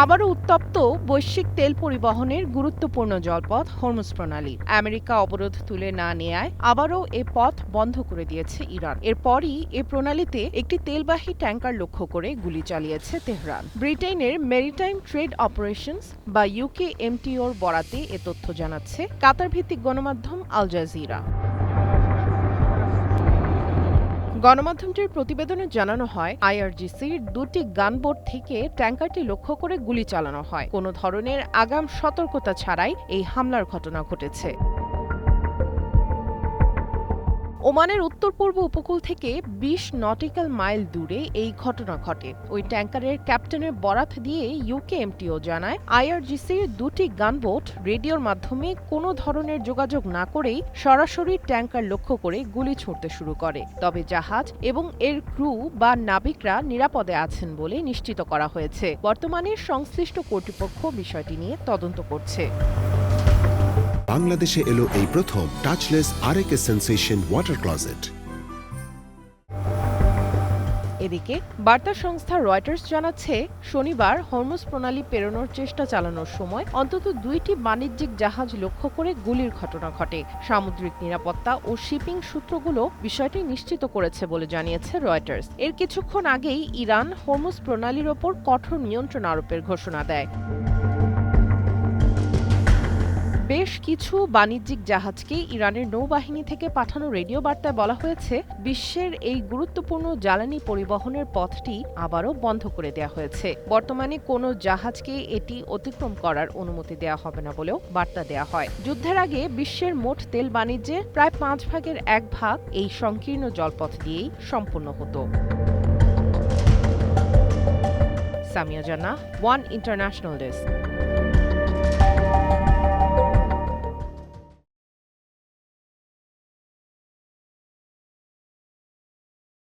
আবারও উত্তপ্ত বৈশ্বিক তেল পরিবহনের গুরুত্বপূর্ণ জলপথ হরমুজ প্রণালী। আমেরিকা অবরোধ তুলে না নেয়ায় আবারও এ পথ বন্ধ করে দিয়েছে ইরান। এরপরই এ প্রণালীতে একটি তেলবাহী ট্যাঙ্কার লক্ষ্য করে গুলি চালিয়েছে তেহরান। ব্রিটেনের মেরিটাইম ট্রেড অপারেশনস বা UKMTOর বরাতে এ তথ্য জানাচ্ছে কাতার ভিত্তিক গণমাধ্যম আল জাজিরা। গণমাধ্যমটির প্রতিবেদনে জানানো হয়, IRGCর দুটি গানবোট থেকে ট্যাঙ্কারটি লক্ষ্য করে গুলি চালানো হয়। কোনো ধরনের আগাম সতর্কতা ছাড়াই এই হামলার ঘটনা ঘটেছে। ওমানের উত্তর-পূর্ব উপকূল থেকে ২০ নটিক্যাল মাইল দূরে এই ঘটনা ঘটে। ওই ট্যাঙ্কারের ক্যাপ্টেনের বরাত দিয়ে UKMTO জানায়, IRGCর দুটি গানবোট রেডিওর মাধ্যমে কোনো ধরনের যোগাযোগ না করেই সরাসরি ট্যাঙ্কার লক্ষ্য করে গুলি ছুড়তে শুরু করে। তবে জাহাজ এবং এর ক্রু বা নাবিকরা নিরাপদে আছেন বলে নিশ্চিত করা হয়েছে। বর্তমানে সংশ্লিষ্ট কর্তৃপক্ষ বিষয়টি নিয়ে তদন্ত করছে। বাংলাদেশে এলো এই প্রথম টাচলেস আরএকে সেন্সেশন ওয়াটার ক্লোজেট। এদিকে বার্তা সংস্থা রয়টার্স জানাচ্ছে, শনিবার হরমুজ প্রণালী পেরোনোর চেষ্টা চালানোর সময় অন্তত ২টি বাণিজ্যিক জাহাজ লক্ষ্য করে গুলির ঘটনা ঘটে। সামুদ্রিক নিরাপত্তা ও শিপিং সূত্রগুলো বিষয়টি নিশ্চিত করেছে বলে জানিয়েছে রয়টার্স। এর কিছুক্ষণ আগেই ইরান হরমুজ প্রণালীর ওপর কঠোর নিয়ন্ত্রণ আরোপের ঘোষণা দেয়। বেশ কিছু বাণিজ্যিক জাহাজকে ইরানের নৌবাহিনী থেকে পাঠানো রেডিও বার্তায় বলা হয়েছে, বিশ্বের এই গুরুত্বপূর্ণ জ্বালানি পরিবহনের পথটি আবারও বন্ধ করে দেওয়া হয়েছে। বর্তমানে কোনো জাহাজকে এটি অতিক্রম করার অনুমতি দেওয়া হবে না বলেও বার্তা দেওয়া হয়। যুদ্ধের আগে বিশ্বের মোট তেল বাণিজ্যের প্রায় ৫ ভাগের ১ ভাগ এই সংকীর্ণ জলপথ দিয়েই সম্পন্ন হতো। সামিয়া জান্নাহ, ওয়ান ইন্টারন্যাশনাল ডেস্ক।